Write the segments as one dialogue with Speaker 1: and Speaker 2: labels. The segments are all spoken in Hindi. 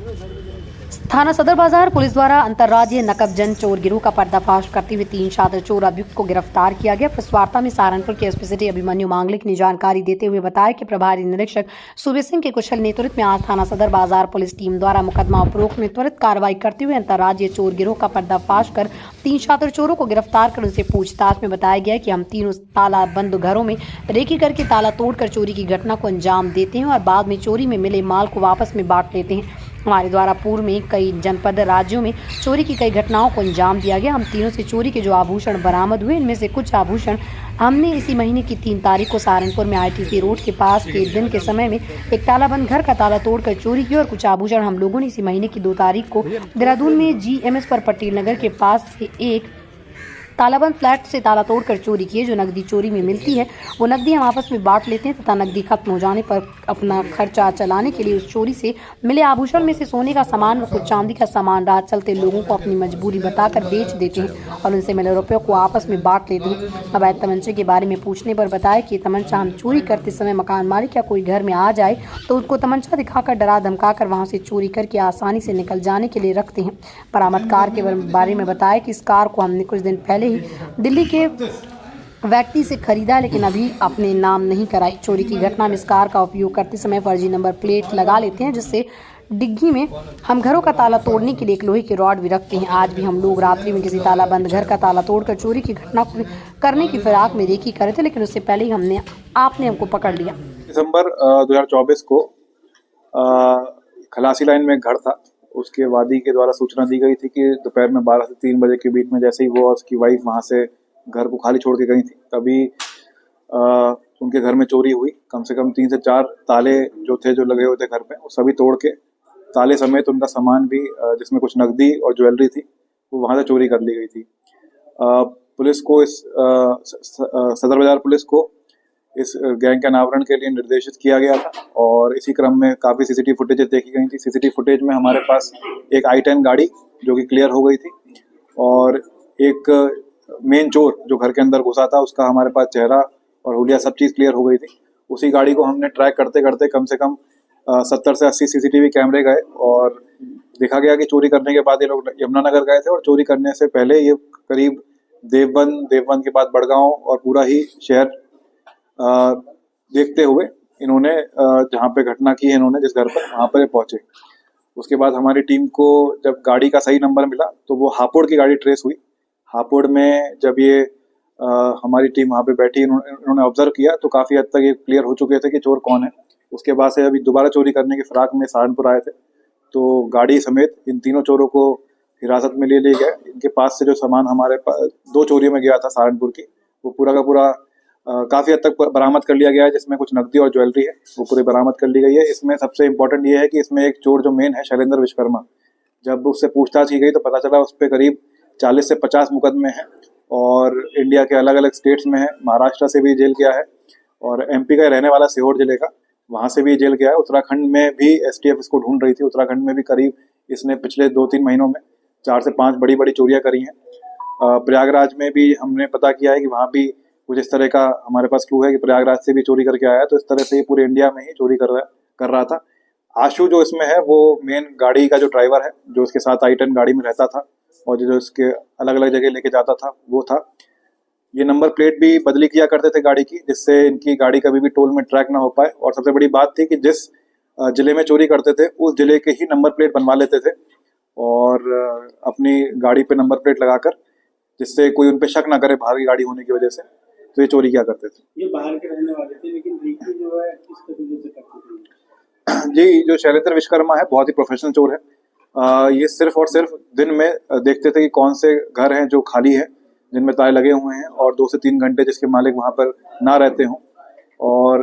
Speaker 1: थाना सदर बाजार पुलिस द्वारा अंतर्राज्यीय नकबजन चोर गिरोह का पर्दाफाश करते हुए 3 छात्र चोर अभियुक्त को गिरफ्तार किया गया। प्रेस वार्ता में सहारनपुर के एसपी सिटी अभिमन्यु मांगलिक ने जानकारी देते हुए बताया कि प्रभारी निरीक्षक सूबे सिंह के कुशल नेतृत्व में आज थाना सदर बाजार पुलिस टीम द्वारा मुकदमा उपरोक्त में त्वरित कार्रवाई करते हुए अंतर्राज्यीय चोर गिरोह का पर्दाफाश कर 3 छात्र चोरों को गिरफ्तार कर उनसे पूछताछ में बताया गया कि हम तीनों ताला बंद घरों में रेकी करके ताला तोड़कर चोरी की घटना को अंजाम देते हैं और बाद में चोरी में मिले माल को वापस में बांट लेते हैं। हमारे द्वारा पूर्व में कई जनपद राज्यों में चोरी की कई घटनाओं को अंजाम दिया गया। हम तीनों से चोरी के जो आभूषण बरामद हुए, इनमें से कुछ आभूषण हमने इसी महीने की 3 तारीख को सहारनपुर में ITC रोड के पास के दिन के समय में एक तालाबंद घर का ताला तोड़कर चोरी की और कुछ आभूषण हम लोगों ने इसी महीने की 2 तारीख को देहरादून में GMS पर पटेल नगर के पास से एक तालाबंद फ्लैट से ताला तोड़कर चोरी किए। जो नकदी चोरी में मिलती है वो नकदी हम आपस में बांट लेते हैं तथा नकदी खत्म हो जाने पर अपना खर्चा चलाने के लिए उस चोरी से मिले आभूषण में से सोने का सामान व कुछ चांदी का सामान राह चलते लोगों को अपनी मजबूरी बताकर बेच देते हैं और उनसे मिले रुपयों को आपस में बांट लेते हैं। अवैध तमंचे के बारे में पूछने पर बताया कि तमंचा हम चोरी करते समय मकान मालिक या कोई घर में आ जाए तो उसको तमंचा दिखाकर डरा धमकाकर वहाँ से चोरी करके आसानी से निकल जाने के लिए रखते हैं। बरामद कार के बारे में बताया कि इस कार को हमने कुछ दिन पहले ही दिल्ली के व्यक्ति से खरीदा लेकिन अभी अपने नाम नहीं कराई। चोरी की घटना में इस कार का उपयोग करते समय फर्जी नंबर प्लेट लगा लेते हैं जिससे डिग्गी में हम घरों का ताला तोड़ने के लिए एक लोहे की रॉड भी रखते हैं। आज भी हम लोग रात्रि में किसी ताला बंद घर का ताला तोड़कर चोरी की घटना को करने की फिराक में रेकी करे थे, लेकिन उससे पहले ही आपने हमको पकड़ लिया।
Speaker 2: दिसंबर 2024 को खलासी लाइन में एक घर था, उसके वादी के द्वारा सूचना दी गई थी कि दोपहर में 12 से 3 बजे के बीच में जैसे ही वो और उसकी वाइफ वहाँ से घर को खाली छोड़ के गई थी तभी उनके घर में चोरी हुई। कम से कम 3 से 4 ताले जो थे जो लगे हुए थे घर पे वो सभी तोड़ के ताले समेत उनका सामान भी जिसमें कुछ नकदी और ज्वेलरी थी वो वहाँ से चोरी कर ली गई थी। पुलिस को इस सदर बाजार पुलिस को इस गैंग के अनावरण के लिए निर्देशित किया गया था और इसी क्रम में काफ़ी CCTV फुटेजेस देखी गई थी। CCTV फुटेज में हमारे पास एक I-10 गाड़ी जो कि क्लियर हो गई थी और एक मेन चोर जो घर के अंदर घुसा था उसका हमारे पास चेहरा और हुलिया सब चीज़ क्लियर हो गई थी। उसी गाड़ी को हमने ट्रैक करते करते कम से कम 70 से 80 CCTV कैमरे गए और देखा गया कि चोरी करने के बाद ये लोग यमुनानगर गए थे और चोरी करने से पहले ये करीब देवबंद के बाद बड़गांव और पूरा ही शहर देखते हुए इन्होंने जहाँ पे घटना की है इन्होंने जिस घर पर वहाँ पर पहुंचे। उसके बाद हमारी टीम को जब गाड़ी का सही नंबर मिला तो वो हापुड़ की गाड़ी ट्रेस हुई। हापुड़ में जब ये हमारी टीम वहाँ पे बैठी इन्होंने ऑब्जर्व किया तो काफ़ी हद तक ये क्लियर हो चुके थे कि चोर कौन है। उसके बाद से अभी दोबारा चोरी करने की फिराक में सहारनपुर आए थे तो गाड़ी समेत इन तीनों चोरों को हिरासत में ले लिए गए। इनके पास से जो सामान हमारे पास 2 चोरियों में गया था सहारनपुर की वो पूरा का पूरा काफ़ी हद तक बरामद कर लिया गया है, जिसमें कुछ नकदी और ज्वेलरी है वो पूरी बरामद कर ली गई है। इसमें सबसे इम्पोर्टेंट ये है कि इसमें एक चोर जो मेन है शैलेंद्र विश्वकर्मा, जब उससे पूछताछ की गई तो पता चला उस पर करीब 40 से 50 मुकदमे हैं और इंडिया के अलग अलग स्टेट्स में है। महाराष्ट्र से भी जेल गया है और MP का रहने वाला सीहोर जिले का, वहाँ से भी जेल गया है। उत्तराखंड में भी STF इसको ढूंढ रही थी। उत्तराखंड में भी करीब इसने पिछले 2-3 महीनों में 4 से 5 बड़ी बड़ी चोरियाँ करी हैं। प्रयागराज में भी हमने पता किया है कि वहाँ भी कुछ इस तरह का हमारे पास क्लू है कि प्रयागराज से भी चोरी करके आया। तो इस तरह से ये पूरे इंडिया में ही चोरी कर रहा था। आशु जो इसमें है वो मेन गाड़ी का जो ड्राइवर है जो उसके साथ I-10 गाड़ी में रहता था और जो इसके अलग अलग जगह लेके जाता था वो था। ये नंबर प्लेट भी बदली किया करते थे गाड़ी की, जिससे इनकी गाड़ी कभी भी टोल में ट्रैक ना हो पाए। और सबसे बड़ी बात थी कि जिस जिले में चोरी करते थे उस जिले के ही नंबर प्लेट बनवा लेते थे और अपनी गाड़ी पे नंबर प्लेट लगाकर जिससे कोई उन पे शक ना करे बाहर की गाड़ी होने की वजह से, तो ये चोरी क्या करते थे।
Speaker 3: ये बाहर के रहने वाले थे लेकिन रेकी जो है किस तरीके से करते थे?
Speaker 2: जी, जो शैलेंद्र विश्वकर्मा है बहुत ही प्रोफेशनल चोर है। ये सिर्फ और सिर्फ दिन में देखते थे कि कौन से घर हैं जो खाली है जिनमें ताले लगे हुए हैं और 2 से 3 घंटे जिसके मालिक वहाँ पर ना रहते हों और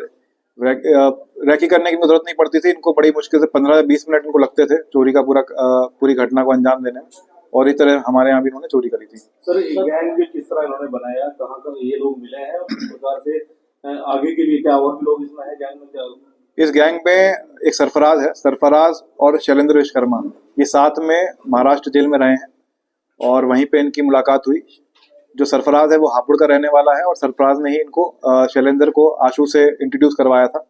Speaker 2: रैकी करने की जरूरत नहीं पड़ती थी। इनको बड़ी मुश्किल से 15-20 मिनट इनको लगते थे चोरी का पूरी घटना को अंजाम देने में और इस तरह हमारे यहाँ भी इन्होंने चोरी करी थी।
Speaker 3: सर गैंग किस तरह इन्होंने बनाया, कहाँ कहाँ ये लोग मिले हैं और किस प्रकार से आगे के लिए क्या और भी लोग इसमें है गैंग में? क्या
Speaker 2: इस गैंग में एक सरफराज और शैलेंद्र विश्वकर्मा ये साथ में महाराष्ट्र जेल में रहे हैं और वहीं पे इनकी मुलाकात हुई। जो सरफराज है वो हापुड़ का रहने वाला है और सरफराज ने ही इनको शैलेंद्र को आशु से इंट्रोड्यूस करवाया था।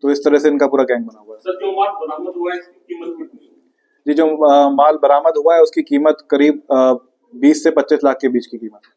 Speaker 2: तो इस तरह से इनका पूरा गैंग बना हुआ है।
Speaker 3: सर जो माल बरामद हुआ है इसकी कीमत कितनी?
Speaker 2: ये जो माल बरामद हुआ है उसकी कीमत करीब 20 से 25 लाख के बीच की कीमत है।